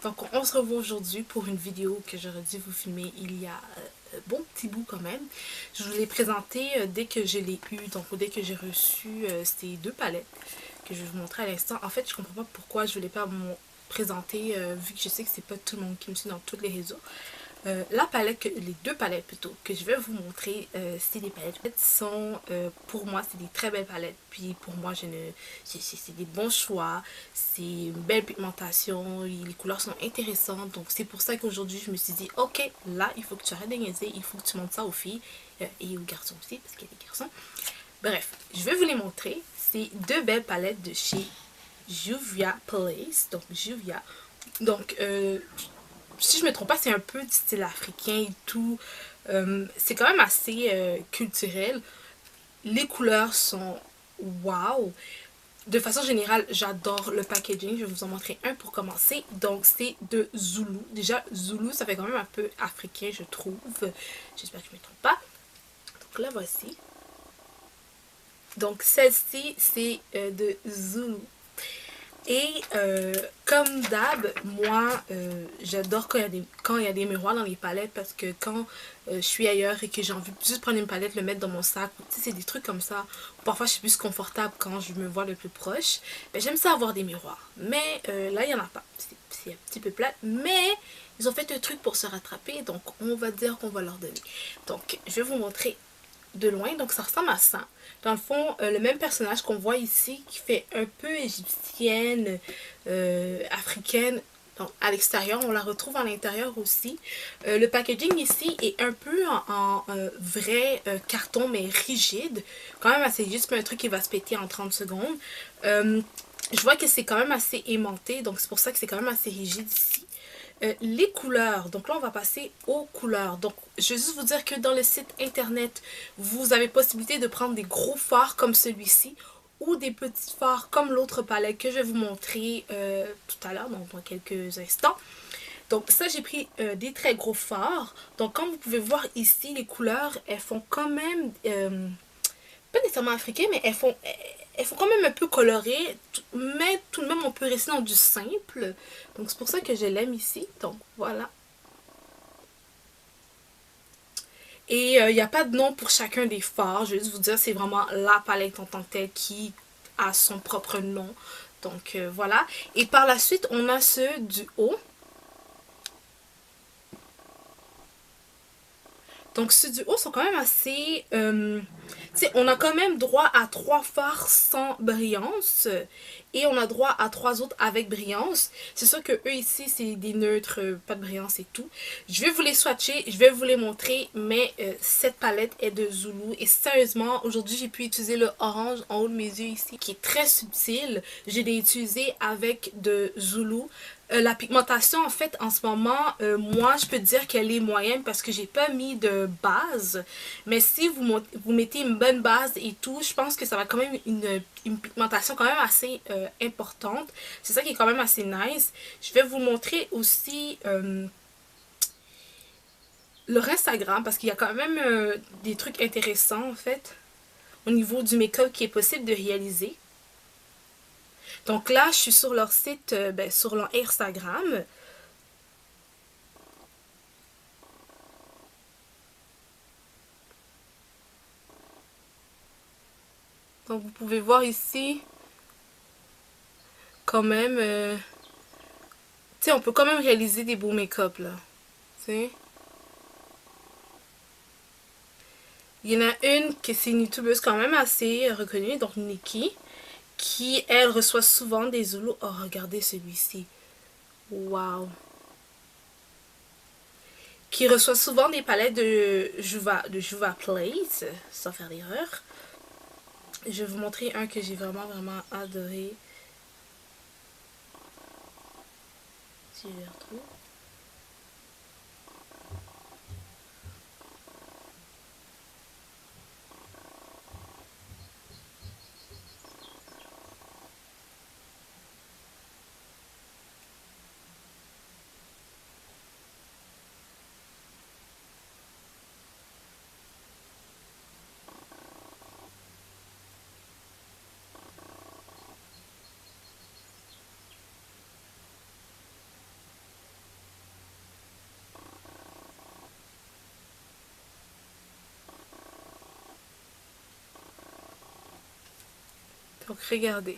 Donc on se revoit aujourd'hui pour une vidéo que j'aurais dû vous filmer il y a un bon petit bout quand même. Je vous l'ai présenté dès que je l'ai eu, donc dès que j'ai reçu ces deux palettes que je vais vous montrer à l'instant. En fait, je comprends pas pourquoi je voulais pas vous présenter vu que je sais que c'est pas tout le monde qui me suit dans tous les réseaux. La palette, les deux palettes plutôt, que je vais vous montrer, c'est des palettes sont, pour moi, c'est des très belles palettes. Puis pour moi, c'est des bons choix, c'est une belle pigmentation, les couleurs sont intéressantes. Donc c'est pour ça qu'aujourd'hui, je me suis dit, ok, là, il faut que tu arrêtes de niaiser, il faut que tu montres ça aux filles et aux garçons aussi, parce qu'il y a des garçons. Bref, je vais vous les montrer. C'est deux belles palettes de chez Juvia Place, donc Juvia. Donc, si je me trompe pas, c'est un peu du style africain et tout. C'est quand même assez culturel. Les couleurs sont wow. De façon générale, j'adore le packaging. Je vais vous en montrer un pour commencer. Donc, c'est de Zulu. Déjà, Zulu, ça fait quand même un peu africain, je trouve. J'espère que je ne me trompe pas. Donc, là, voici. Donc, celle-ci, c'est de Zulu. Et comme d'hab, moi, j'adore quand il y a des miroirs dans les palettes parce que quand je suis ailleurs et que j'ai envie de juste prendre une palette, le mettre dans mon sac, tu sais, c'est des trucs comme ça. Parfois, je suis plus confortable quand je me vois le plus proche. Ben, j'aime ça avoir des miroirs. Mais là, il n'y en a pas. C'est un petit peu plat. Mais ils ont fait un truc pour se rattraper, donc on va dire qu'on va leur donner. Donc, je vais vous montrer de loin, donc ça ressemble à ça. Dans le fond, le même personnage qu'on voit ici, qui fait un peu égyptienne, africaine, donc à l'extérieur, on la retrouve à l'intérieur aussi. Le packaging ici est un peu en vrai carton, mais rigide. Quand même assez juste, mais un truc qui va se péter en 30 secondes. Je vois que c'est quand même assez aimanté, donc c'est pour ça que c'est quand même assez rigide ici. Les couleurs, donc là on va passer aux couleurs. Donc je vais juste vous dire que dans le site internet, vous avez possibilité de prendre des gros fards comme celui-ci ou des petits fards comme l'autre palette que je vais vous montrer tout à l'heure, donc dans quelques instants. Donc ça, j'ai pris des très gros fards. Donc comme vous pouvez voir ici, les couleurs, elles font quand même, pas nécessairement africaines, mais elles font quand même un peu colorées, mais tout de même on peut rester dans du simple. Donc c'est pour ça que je l'aime ici. Donc voilà. Et il n'y a pas de nom pour chacun des fards. Je vais juste vous dire, c'est vraiment la palette en tant que telle qui a son propre nom. Donc voilà. Et par la suite, on a ceux du haut. Donc ceux du haut sont quand même assez... on a quand même droit à 3 fards sans brillance. Et on a droit à 3 autres avec brillance. C'est sûr que eux ici, c'est des neutres, pas de brillance et tout. Je vais vous les swatcher, je vais vous les montrer. Mais cette palette est de Zulu. Et sérieusement, aujourd'hui, j'ai pu utiliser le orange en haut de mes yeux ici, qui est très subtil. Je l'ai utilisé avec de Zulu. La pigmentation, en fait, en ce moment, moi, je peux dire qu'elle est moyenne parce que j'ai pas mis de base. Mais si vous mettez une bonne base et tout, je pense que ça va quand même une pigmentation quand même assez importante. C'est ça qui est quand même assez nice. Je vais vous montrer aussi leur Instagram parce qu'il y a quand même des trucs intéressants, en fait, au niveau du make-up qui est possible de réaliser. Donc là, je suis sur leur site, sur leur Instagram. Donc vous pouvez voir ici, quand même, tu sais, on peut quand même réaliser des beaux make-up là. Tu sais. Il y en a une qui c'est une youtubeuse quand même assez reconnue, donc Nikki, qui elle reçoit souvent des Zulu. Oh, regardez celui-ci. Waouh. Qui reçoit souvent des palettes de Juva Place, sans faire d'erreur. Je vais vous montrer un que j'ai vraiment adoré. Si je le retrouve. Donc regardez.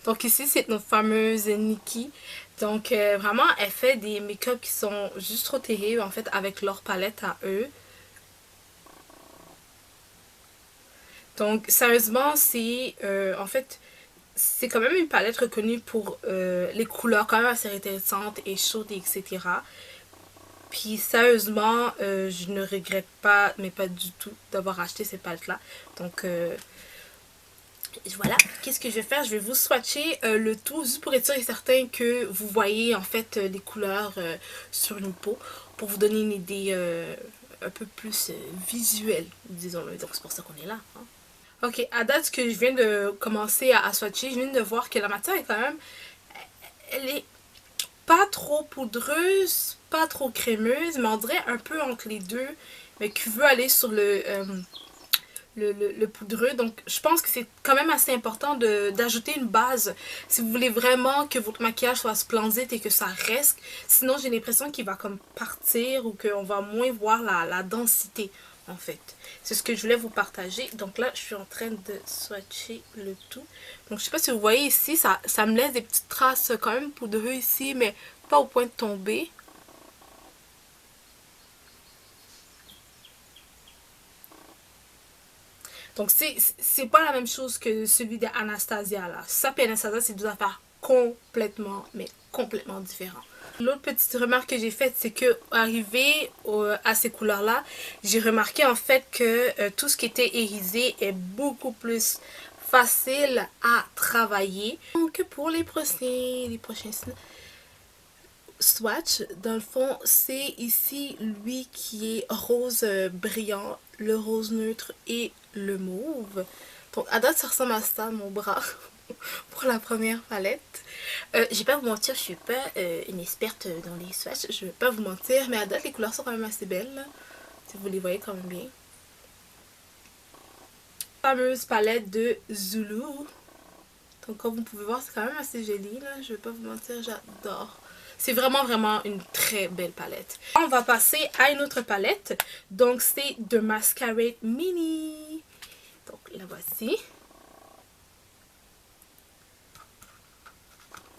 Donc ici c'est notre fameuse Nikki. Donc vraiment elle fait des make-up qui sont juste trop terribles en fait avec leur palette à eux. Donc sérieusement c'est en fait c'est quand même une palette reconnue pour les couleurs quand même assez intéressantes et chaudes etc. Puis sérieusement je ne regrette pas mais pas du tout d'avoir acheté ces palettes là. Donc voilà, qu'est-ce que je vais faire? Je vais vous swatcher le tout juste pour être sûr et certain que vous voyez en fait les couleurs sur une peau pour vous donner une idée un peu plus visuelle, disons-le. Donc c'est pour ça qu'on est là. Hein. Ok, à date que je viens de commencer à swatcher, je viens de voir que la matière est quand même, elle est pas trop poudreuse, pas trop crémeuse, mais on dirait un peu entre les deux, mais qui veut aller sur le poudreux. Donc je pense que c'est quand même assez important d'ajouter une base si vous voulez vraiment que votre maquillage soit splendide et que ça reste. Sinon j'ai l'impression qu'il va comme partir ou qu'on va moins voir la densité en fait. C'est ce que je voulais vous partager. Donc là je suis en train de swatcher le tout. Donc je sais pas si vous voyez ici, ça me laisse des petites traces quand même poudreux ici, mais pas au point de tomber. Donc, c'est pas la même chose que celui d'Anastasia, là. Ça et Anastasia, c'est deux affaires complètement, mais complètement différentes. L'autre petite remarque que j'ai faite, c'est que arrivé à ces couleurs-là, j'ai remarqué en fait que tout ce qui était irisé est beaucoup plus facile à travailler. Donc, pour les prochains swatch, dans le fond, c'est ici lui qui est rose brillant, le rose neutre et le mauve. Donc à date ça ressemble à ça mon bras pour la première palette. Je vais pas vous mentir, je suis pas une experte dans les swatchs, je vais pas vous mentir, mais à date les couleurs sont quand même assez belles là, si vous les voyez quand même bien. Fameuse palette de Zulu. Donc comme vous pouvez voir c'est quand même assez joli là, je vais pas vous mentir, j'adore. C'est vraiment vraiment une très belle palette. On va passer à une autre palette. Donc c'est de Masquerade Mini. Donc la voici.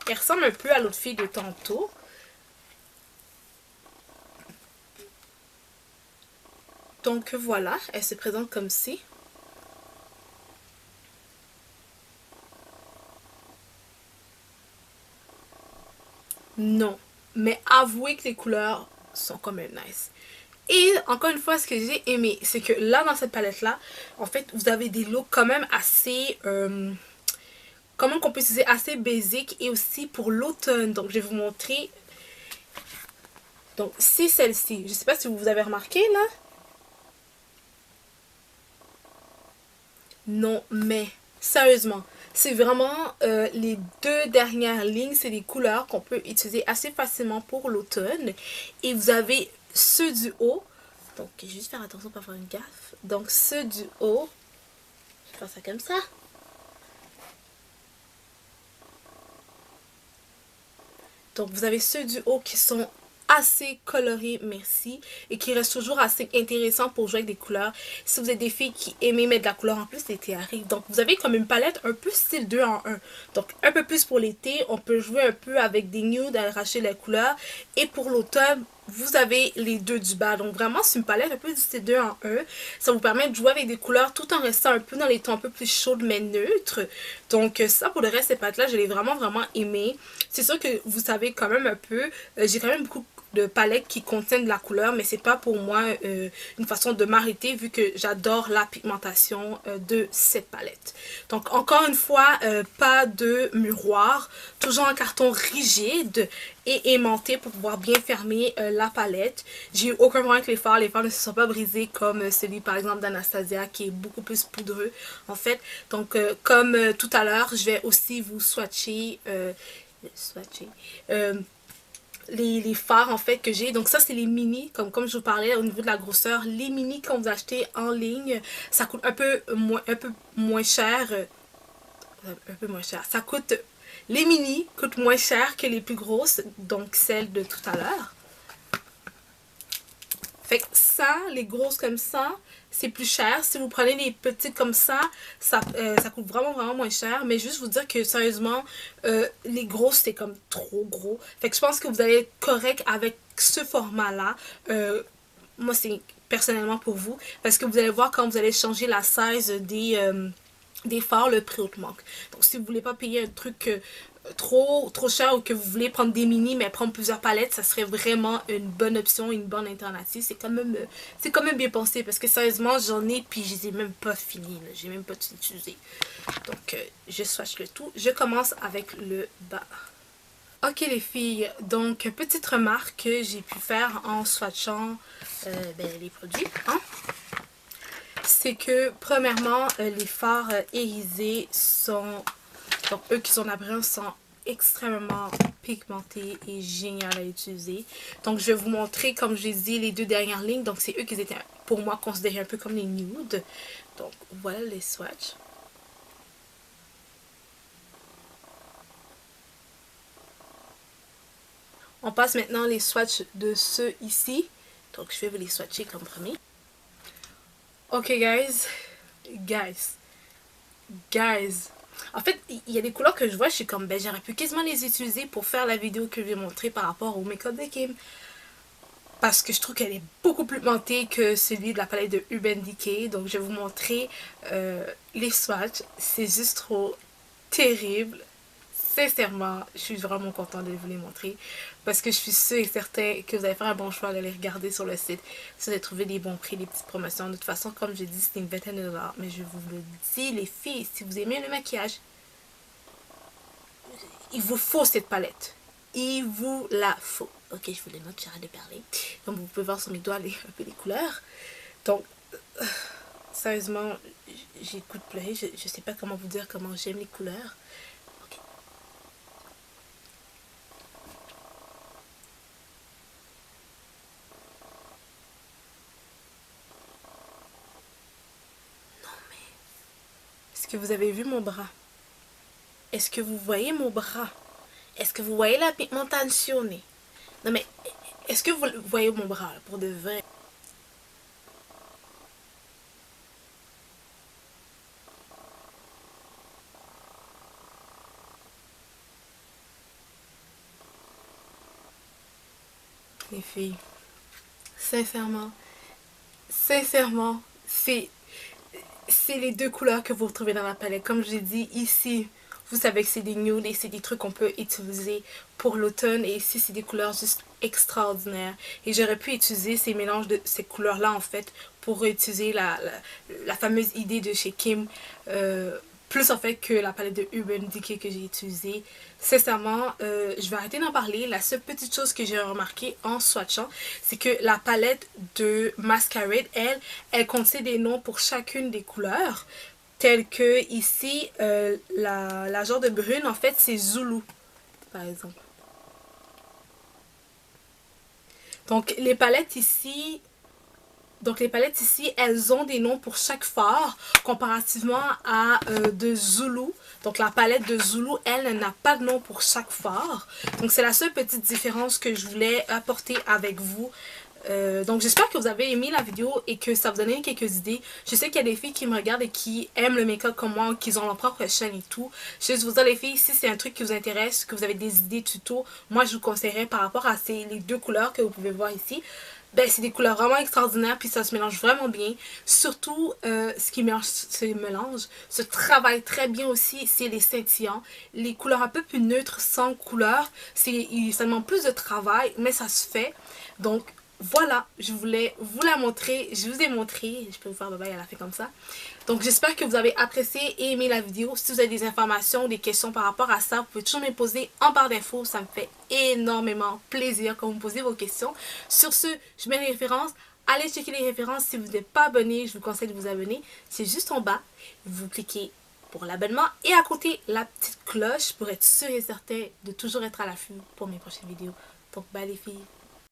Elle ressemble un peu à l'autre fille de tantôt. Donc voilà, elle se présente comme ci. Non, mais avouez que les couleurs sont quand même nice. Et encore une fois, ce que j'ai aimé, c'est que là, dans cette palette-là, en fait, vous avez des looks quand même assez... comment qu'on peut utiliser assez basic et aussi pour l'automne. Donc, je vais vous montrer. Donc, c'est celle-ci. Je sais pas si vous avez remarqué, là. Non, mais sérieusement, c'est vraiment les deux dernières lignes, c'est des couleurs qu'on peut utiliser assez facilement pour l'automne. Et vous avez ceux du haut. Donc, je vais juste faire attention pour pas faire une gaffe. Donc, ceux du haut, je vais faire ça comme ça. Donc, vous avez ceux du haut qui sont assez colorés, merci, et qui restent toujours assez intéressants pour jouer avec des couleurs. Si vous êtes des filles qui aiment mettre de la couleur en plus, l'été arrive. Donc, vous avez comme une palette un peu style 2 en 1. Donc, un peu plus pour l'été, on peut jouer un peu avec des nudes, arracher la couleur. Et pour l'automne, vous avez les deux du bas. Donc, vraiment, c'est une palette un peu du style 2 en 1. Ça vous permet de jouer avec des couleurs tout en restant un peu dans les tons un peu plus chauds mais neutres. Donc, ça, pour le reste, ces palettes-là, je l'ai vraiment, vraiment aimé. C'est sûr que vous savez quand même un peu, j'ai quand même beaucoup de palettes qui contiennent de la couleur, mais c'est pas pour moi une façon de m'arrêter vu que j'adore la pigmentation de cette palette. Donc encore une fois, pas de miroir, toujours en carton rigide et aimanté pour pouvoir bien fermer la palette. J'ai eu aucun problème avec les fards ne se sont pas brisés comme celui par exemple d'Anastasia qui est beaucoup plus poudreux en fait. Donc comme tout à l'heure, je vais aussi vous swatcher les fards en fait que j'ai. Donc ça c'est les mini, comme je vous parlais au niveau de la grosseur. Les mini quand vous achetez en ligne, ça coûte un peu moins cher. Ça coûte, les mini coûtent moins cher que les plus grosses, donc celles de tout à l'heure. Fait que ça, les grosses comme ça, c'est plus cher. Si vous prenez les petites comme ça coûte vraiment moins cher. Mais juste vous dire que sérieusement, les grosses c'est comme trop gros. Fait que je pense que vous allez être correct avec ce format-là. Moi c'est personnellement pour vous. Parce que vous allez voir quand vous allez changer la size des fards, le prix augmente. Donc si vous voulez pas payer un truc trop cher ou que vous voulez prendre des mini mais prendre plusieurs palettes, ça serait vraiment une bonne option, une bonne alternative. C'est quand même bien pensé parce que sérieusement j'en ai puis je les ai même pas fini, j'ai même pas tout utilisé. Donc je swatch le tout. Je commence avec le bas. Ok les filles, donc petite remarque que j'ai pu faire en swatchant les produits, hein? C'est que premièrement les fards irisés sont, donc eux qui sont à brun, sont extrêmement pigmentés et géniaux à utiliser. Donc je vais vous montrer, comme je l'ai dit, les deux dernières lignes. Donc c'est eux qui étaient pour moi considérés un peu comme les nudes. Donc voilà les swatchs. On passe maintenant les swatchs de ceux ici. Donc je vais vous les swatcher comme premier. Ok guys. En fait, il y a des couleurs que je vois, je suis comme, j'aurais pu quasiment les utiliser pour faire la vidéo que je vais montrer par rapport au make-up de Kim. Parce que je trouve qu'elle est beaucoup plus pigmentée que celui de la palette de Urban Decay. Donc je vais vous montrer les swatchs. C'est juste trop terrible. Sincèrement, je suis vraiment contente de vous les montrer. Parce que je suis sûre et certain que vous allez faire un bon choix d'aller regarder sur le site. Si vous allez trouver des bons prix, des petites promotions. De toute façon, comme je dis, c'est une vingtaine de dollars. Mais je vous le dis, les filles, si vous aimez le maquillage, il vous faut cette palette. Il vous la faut. Ok, je vous les note, j'arrête de parler. Donc vous pouvez voir sur mes doigts un peu les couleurs. Donc, sérieusement, j'ai le goût de pleurer. Je sais pas comment vous dire comment j'aime les couleurs. Okay. Non mais, est-ce que vous avez vu mon bras? Est-ce que vous voyez mon bras? Est-ce que vous voyez la pigmentation? Non mais, est-ce que vous voyez mon bras pour de vrai? Les filles, sincèrement, c'est les deux couleurs que vous retrouvez dans la palette. Comme je l'ai dit ici, vous savez que c'est des nudes et c'est des trucs qu'on peut utiliser pour l'automne. Et ici, c'est des couleurs juste extraordinaires. Et j'aurais pu utiliser ces mélanges de ces couleurs-là, en fait, pour utiliser la fameuse idée de chez Kim. Plus en fait que la palette de Urban Decay que j'ai utilisée. Sincèrement, je vais arrêter d'en parler. La seule petite chose que j'ai remarqué en swatchant, c'est que la palette de Masquerade, elle contient des noms pour chacune des couleurs. Telles que ici, la genre de brune, en fait, c'est Zulu, par exemple. Donc les palettes ici, elles ont des noms pour chaque fard, comparativement à de Zulu. Donc la palette de Zulu, elle n'a pas de nom pour chaque fard. Donc c'est la seule petite différence que je voulais apporter avec vous. Donc j'espère que vous avez aimé la vidéo et que ça vous a donné quelques idées. Je sais qu'il y a des filles qui me regardent et qui aiment le make-up comme moi, qui ont leur propre chaîne et tout. Je vais vous dire les filles, si c'est un truc qui vous intéresse, que vous avez des idées tuto, moi je vous conseillerais par rapport à les deux couleurs que vous pouvez voir ici. Ben, c'est des couleurs vraiment extraordinaires puis ça se mélange vraiment bien. Surtout ce qui se travaille très bien aussi, c'est les scintillants. Les couleurs un peu plus neutres sans couleur, ça demande plus de travail mais ça se fait. Donc voilà, je voulais vous la montrer, je vous ai montré, je peux vous faire bye bye à la fin comme ça. Donc j'espère que vous avez apprécié et aimé la vidéo. Si vous avez des informations, des questions par rapport à ça, vous pouvez toujours me les poser en barre d'infos. Ça me fait énormément plaisir quand vous me posez vos questions. Sur ce, je mets les références. Allez checker les références. Si vous n'êtes pas abonné, je vous conseille de vous abonner. C'est juste en bas. Vous cliquez pour l'abonnement et à côté la petite cloche pour être sûr et certain de toujours être à l'affût pour mes prochaines vidéos. Donc bye les filles.